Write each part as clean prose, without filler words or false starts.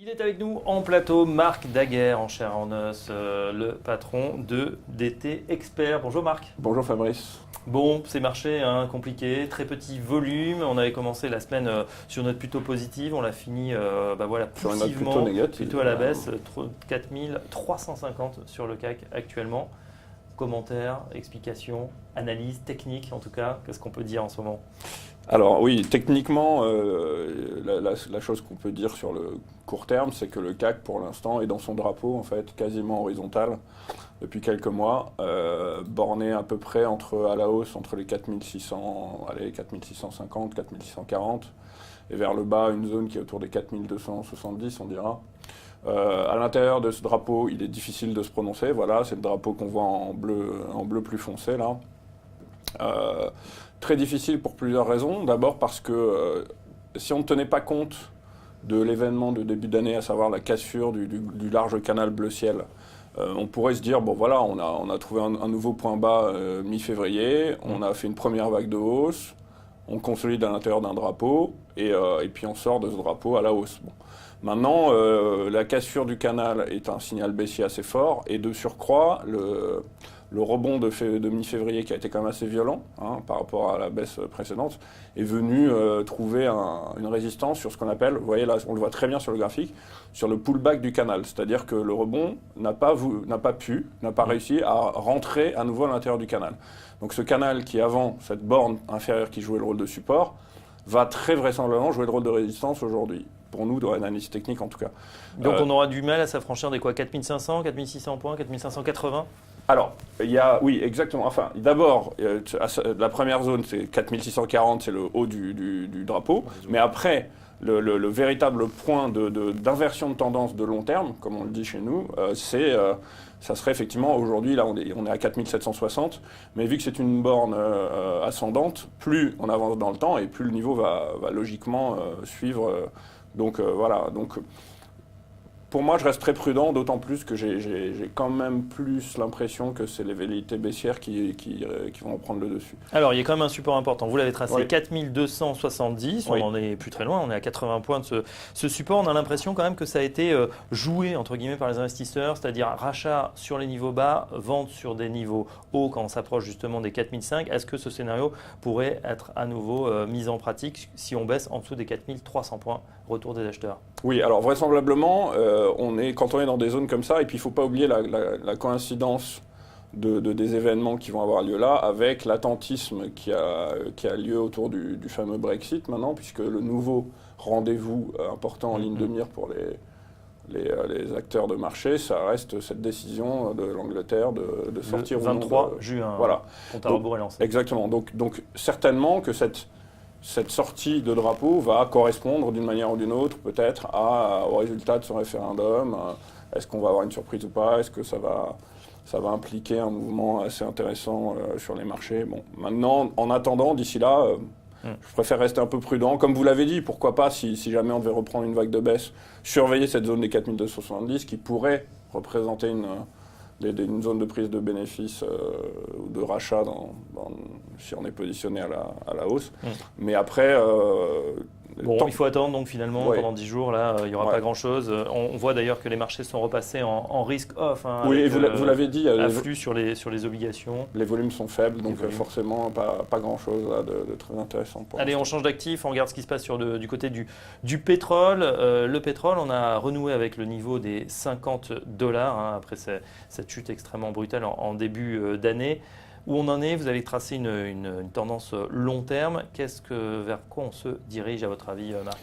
Il est avec nous en plateau, Marc Daguerre, en chair en os, le patron de DT Expert. Bonjour Marc. Bonjour Fabrice. Bon, ces marchés compliqués, très petit volume. On avait commencé la semaine sur une note plutôt positive. On l'a fini Sur une note poussivement, plutôt négative. plutôt à la baisse. 4350 sur le CAC actuellement. Commentaires, explications, analyses, techniques en tout cas. Qu'est-ce qu'on peut dire en ce moment ? Alors oui, techniquement, la chose qu'on peut dire sur le court terme, c'est que le CAC pour l'instant est dans son drapeau en fait, quasiment horizontal depuis quelques mois, borné à peu près à la hausse entre les 4650, 4640 et vers le bas une zone qui est autour des 4270 on dira. À l'intérieur de ce drapeau, il est difficile de se prononcer. Voilà, c'est le drapeau qu'on voit en bleu plus foncé là. Très difficile pour plusieurs raisons. D'abord parce que si on ne tenait pas compte de l'événement de début d'année, à savoir la cassure du large canal bleu-ciel, on pourrait se dire, bon voilà, on a trouvé un nouveau point bas mi-février, on a fait une première vague de hausse, on consolide à l'intérieur d'un drapeau, et puis on sort de ce drapeau à la hausse. Bon. Maintenant, la cassure du canal est un signal baissier assez fort, et de surcroît, le rebond de mi-février, qui a été quand même assez violent par rapport à la baisse précédente, est venu trouver une résistance sur ce qu'on appelle, vous voyez là, on le voit très bien sur le graphique, sur le pullback du canal. C'est-à-dire que le rebond n'a pas réussi à rentrer à nouveau à l'intérieur du canal. Donc ce canal qui, avant cette borne inférieure qui jouait le rôle de support, va très vraisemblablement jouer le rôle de résistance aujourd'hui. Pour nous, dans l'analyse technique en tout cas. Donc on aura du mal à s'affranchir des quoi, 4500, 4600 points, 4580 ? Alors, oui, exactement. Enfin, d'abord, la première zone, c'est 4640, c'est le haut du drapeau. Mais après, le véritable point d'inversion de tendance de long terme, comme on le dit chez nous, ça serait effectivement, aujourd'hui, là, on est à 4760. Mais vu que c'est une borne ascendante, plus on avance dans le temps et plus le niveau va logiquement suivre. Donc, voilà. Donc, pour moi, je reste très prudent, d'autant plus que j'ai quand même plus l'impression que c'est les velléités baissières qui vont reprendre le dessus. Alors, il y a quand même un support important. Vous l'avez tracé, oui. 4270, on n'en est plus très loin, on est à 80 points de ce support. On a l'impression quand même que ça a été joué, entre guillemets, par les investisseurs, c'est-à-dire rachat sur les niveaux bas, vente sur des niveaux hauts quand on s'approche justement des 4005. Est-ce que ce scénario pourrait être à nouveau mis en pratique si on baisse en dessous des 4300 points, retour des acheteurs ? Oui, alors vraisemblablement, quand on est dans des zones comme ça, et puis il ne faut pas oublier la coïncidence des événements qui vont avoir lieu là, avec l'attentisme qui a lieu autour du fameux Brexit maintenant, puisque le nouveau rendez-vous important en ligne de mire pour les acteurs de marché, ça reste cette décision de l'Angleterre de sortir le 23 juin, voilà. Compte à rebours est lancé. Exactement, donc certainement que cette sortie de drapeau va correspondre d'une manière ou d'une autre peut-être au résultat de ce référendum. Est-ce qu'on va avoir une surprise ou pas ? Est-ce que ça va impliquer un mouvement assez intéressant sur les marchés ? Bon, maintenant, en attendant, d'ici là, je préfère rester un peu prudent. Comme vous l'avez dit, pourquoi pas, si jamais on devait reprendre une vague de baisse, surveiller cette zone des 4270 qui pourrait représenter une zone de prise de bénéfices ou de rachat si on est positionné à la hausse. Mais après... il faut attendre donc finalement pendant 10 jours, là, il n'y aura pas grand-chose. On voit d'ailleurs que les marchés sont repassés en risk-off. Oui, et vous l'avez dit. Afflux sur les obligations. Les volumes sont faibles, donc forcément pas grand-chose de très intéressant pour Allez, on change d'actif, on regarde ce qui se passe du côté du pétrole. Le pétrole, on a renoué avec le niveau des $50 après cette chute extrêmement brutale en début d'année. Où on en est, vous avez tracé une tendance long terme. Vers quoi on se dirige à votre avis, Marc ?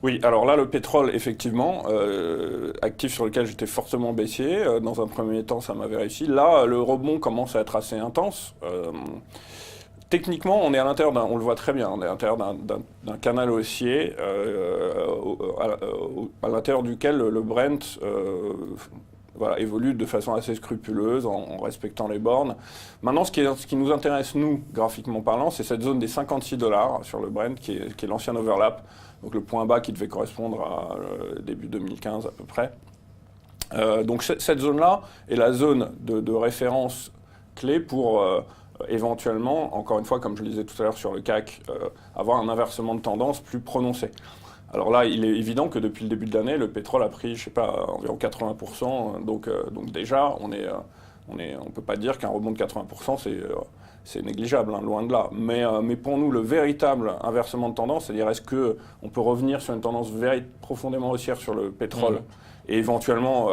Oui, alors là, le pétrole, effectivement, actif sur lequel j'étais fortement baissier. Dans un premier temps, ça m'avait réussi. Là, le rebond commence à être assez intense. Techniquement, on est à l'intérieur on le voit très bien, on est à l'intérieur d'un canal haussier à l'intérieur duquel le Brent évolue de façon assez scrupuleuse en respectant les bornes. Maintenant, ce qui nous intéresse, nous, graphiquement parlant, c'est cette zone des $56 sur le Brent, qui est l'ancien overlap, donc le point bas qui devait correspondre à début 2015 à peu près. Donc cette zone-là est la zone de référence clé pour éventuellement, encore une fois, comme je le disais tout à l'heure sur le CAC, avoir un inversement de tendance plus prononcé. Alors là, il est évident que depuis le début de l'année, le pétrole a pris, je sais pas, environ 80%. Donc déjà, on peut pas dire qu'un rebond de 80%, c'est négligeable, hein, loin de là. Mais pour nous, le véritable inversement de tendance, c'est-à-dire est-ce qu'on peut revenir sur une tendance profondément haussière sur le pétrole et éventuellement,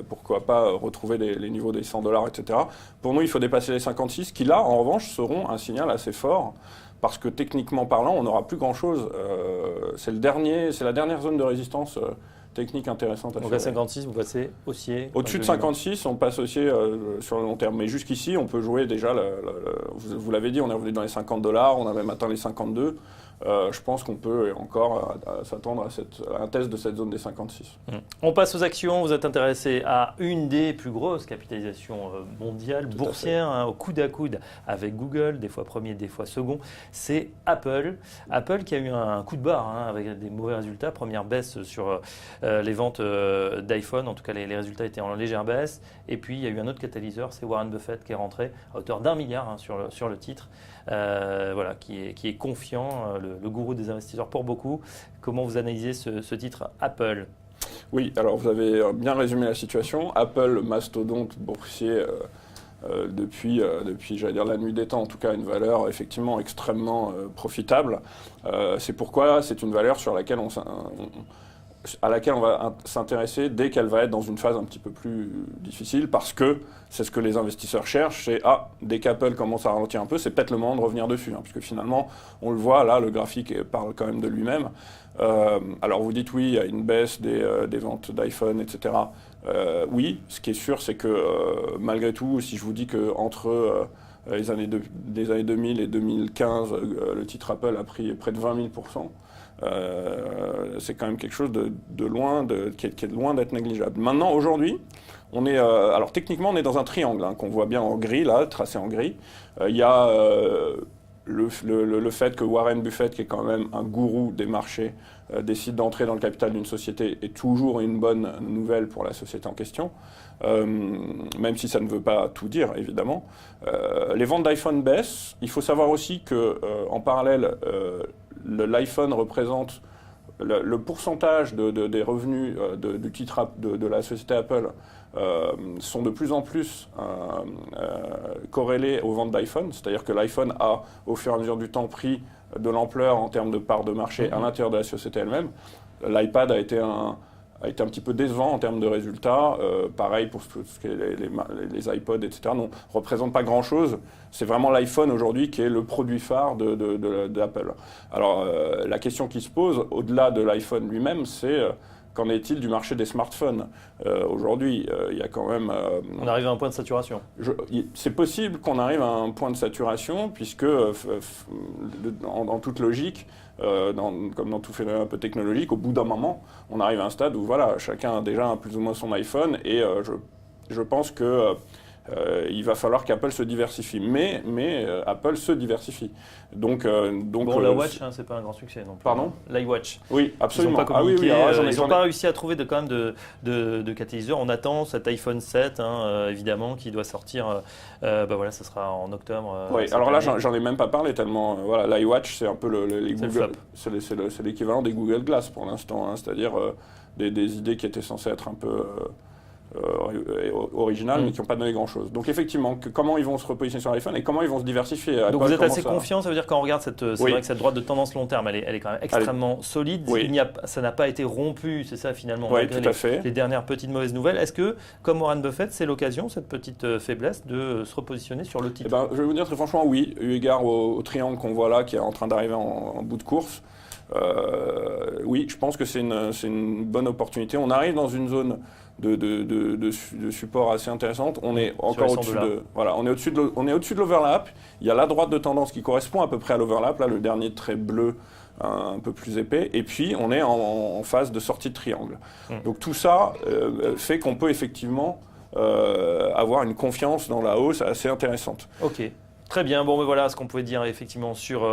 pourquoi pas, retrouver les niveaux des $100, etc. Pour nous, il faut dépasser les 56, qui là, en revanche, seront un signal assez fort. Parce que techniquement parlant, on n'aura plus grand-chose. C'est la dernière zone de résistance technique intéressante à Donc à 56, vous passez haussier. Au-dessus de 56, on passe haussier sur le long terme. Mais jusqu'ici, on peut jouer déjà, vous l'avez dit, on est revenu dans les $50, on a même atteint les 52. Je pense qu'on peut encore s'attendre à un test de cette zone des 56. On passe aux actions. Vous êtes intéressé à une des plus grosses capitalisations mondiales, boursières, au coude à coude avec Google, des fois premier, des fois second. C'est Apple. Apple qui a eu un coup de barre avec des mauvais résultats. Première baisse sur les ventes d'iPhone. En tout cas, les résultats étaient en légère baisse. Et puis, il y a eu un autre catalyseur, c'est Warren Buffett qui est rentré à hauteur d'1 milliard sur le titre. Voilà, qui est confiant, le gourou des investisseurs pour beaucoup. Comment vous analysez ce titre Apple ? Oui, alors vous avez bien résumé la situation. Apple, mastodonte boursier depuis j'allais dire la nuit des temps, en tout cas une valeur effectivement extrêmement profitable. C'est pourquoi c'est une valeur sur laquelle à laquelle on va s'intéresser dès qu'elle va être dans une phase un petit peu plus difficile, parce que c'est ce que les investisseurs cherchent, c'est dès qu'Apple commence à ralentir un peu, c'est peut-être le moment de revenir dessus, puisque finalement, on le voit, là, le graphique parle quand même de lui-même. Alors vous dites oui, il y a une baisse des ventes d'iPhone, etc. Oui, ce qui est sûr, c'est que malgré tout, si je vous dis qu'entre les années 2000 et 2015, le titre Apple a pris près de 20 000%. C'est quand même quelque chose qui est loin d'être négligeable. Maintenant, aujourd'hui, alors techniquement, on est dans un triangle qu'on voit bien en gris, là, tracé en gris. Il y a le fait que Warren Buffett, qui est quand même un gourou des marchés, décide d'entrer dans le capital d'une société est toujours une bonne nouvelle pour la société en question, même si ça ne veut pas tout dire, évidemment. Les ventes d'iPhone baissent. Il faut savoir aussi qu'en parallèle, l'iPhone représente le pourcentage des revenus du titre de la société Apple sont de plus en plus corrélés aux ventes d'iPhone. C'est-à-dire que l'iPhone a, au fur et à mesure du temps, pris de l'ampleur en termes de part de marché à l'intérieur de la société elle-même. L'iPad a été un petit peu décevant en termes de résultats. Pareil pour ce qui est les iPods, etc. Ne représentent pas grand-chose. C'est vraiment l'iPhone aujourd'hui qui est le produit phare d'Apple. Alors la question qui se pose, au-delà de l'iPhone lui-même, c'est qu'en est-il du marché des smartphones ? Aujourd'hui, il y a quand même... on arrive à un point de saturation. C'est possible qu'on arrive à un point de saturation, puisque, en toute logique, comme dans tout phénomène un peu technologique, au bout d'un moment, on arrive à un stade où voilà, chacun a déjà plus ou moins son iPhone, et je pense que il va falloir qu'Apple se diversifie. Mais Apple se diversifie. Donc la Watch, c'est pas un grand succès non plus. Pardon ? L'iWatch. Oui, absolument. Ils n'ont pas communiqué, ils n'ont pas ai... réussi à trouver quand même de catalyseur. On attend cet iPhone 7, évidemment, qui doit sortir. Voilà, ça sera en octobre. Oui, alors là, j'en ai même pas parlé tellement. Voilà, l'iWatch, c'est un peu les Google. C'est l'équivalent des Google Glass pour l'instant. C'est-à-dire des idées qui étaient censées être un peu originales, mais qui n'ont pas donné grand-chose. Donc effectivement, comment ils vont se repositionner sur l'iPhone et comment ils vont se diversifier. Donc vous êtes assez confiant, ça veut dire quand on regarde c'est vrai que cette droite de tendance long terme, elle est quand même extrêmement solide. Oui. Ça n'a pas été rompu, c'est ça finalement, oui, malgré tout à fait. les dernières petites mauvaises nouvelles. Est-ce que, comme Warren Buffett, c'est l'occasion, cette petite faiblesse, de se repositionner sur le titre ? Je vais vous dire très franchement, oui, eu égard au triangle qu'on voit là, qui est en train d'arriver en bout de course. Oui, je pense que c'est une bonne opportunité. On arrive dans une zone de support assez intéressante. On est encore au-dessus on est au-dessus de l'overlap. Il y a la droite de tendance qui correspond à peu près à l'overlap, là le dernier trait bleu un peu plus épais, et puis on est en phase de sortie de triangle. Donc tout ça fait qu'on peut effectivement avoir une confiance dans la hausse assez intéressante. Ok. Très bien, voilà ce qu'on pouvait dire effectivement sur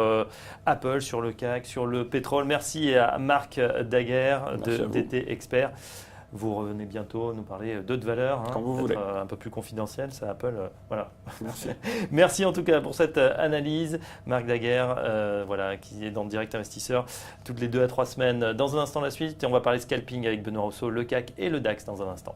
Apple, sur le CAC, sur le pétrole. Merci à Marc Daguerre de DT Expert. Vous revenez bientôt nous parler d'autres valeurs, Quand vous voulez. Un peu plus confidentielles, ça Apple. Voilà. Merci. Merci en tout cas pour cette analyse. Marc Daguerre, qui est dans Direct Investisseur toutes les 2 à 3 semaines. Dans un instant, la suite, et on va parler scalping avec Benoît Rousseau, le CAC et le DAX dans un instant.